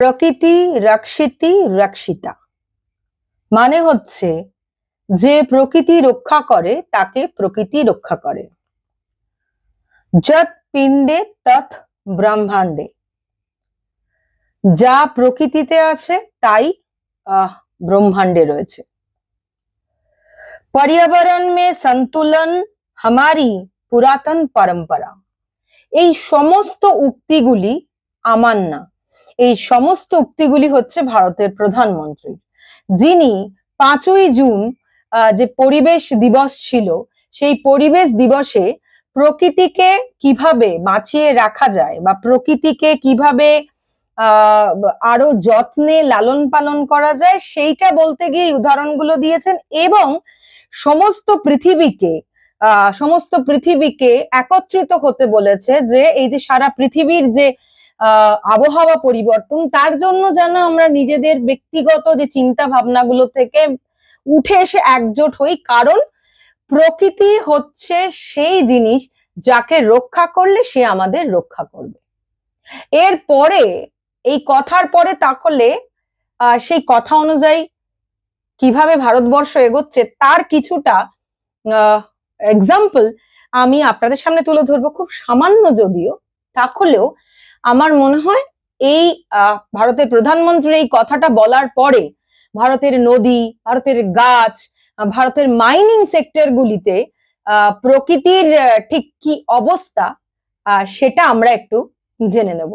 প্রকৃতি রক্ষিতি রক্ষিতা মানে হচ্ছে যে প্রকৃতি রক্ষা করে তাকে প্রকৃতি রক্ষা করে। যৎ পিণ্ডে তৎ ব্রহ্মাণ্ডে, যা প্রকৃতিতে আছে তাই ব্রহ্মাণ্ডে রয়েছে। पर्यावरण में संतुलन हमारी पुरातन परंपरा। এই সমস্ত উক্তিগুলি আমার না, এই সমস্ত উক্তিগুলি হচ্ছে ভারতের প্রধানমন্ত্রী, যিনি 5ই জুন যে পরিবেশ দিবস ছিল সেই পরিবেশ দিবসে প্রকৃতিকে কিভাবে বাঁচিয়ে রাখা যায় বা প্রকৃতিকে কিভাবে আরো যত্নে লালন পালন করা যায় সেইটা বলতে গিয়ে উদাহরণগুলো দিয়েছেন এবং সমস্ত পৃথিবীকে একত্রিত হতে বলেছে যে এই যে সারা পৃথিবীর যে আবহাওয়া পরিবর্তন তার জন্য যেন আমরা নিজেদের ব্যক্তিগত যে চিন্তা ভাবনাগুলো থেকে উঠে এসে একজোট হই, কারণ প্রকৃতি হচ্ছে সেই জিনিস যাকে রক্ষা করলে সে আমাদের রক্ষা করবে। এরপরে এই কথার পরে তাহলে সেই কথা অনুযায়ী কিভাবে ভারতবর্ষ এগোচ্ছে তার কিছুটা এক্সাম্পল আমি আপনাদের সামনে তুলে ধরবো, খুব সামান্য যদিও, তাহলেও আমার মনে হয় এই ভারতের প্রধানমন্ত্রীর এই কথাটা বলার পরে ভারতের নদী, ভারতের গাছ, ভারতের মাইনিং সেক্টর গুলিতে প্রকৃতির ঠিক কি অবস্থা সেটা আমরা একটু জেনে নেব।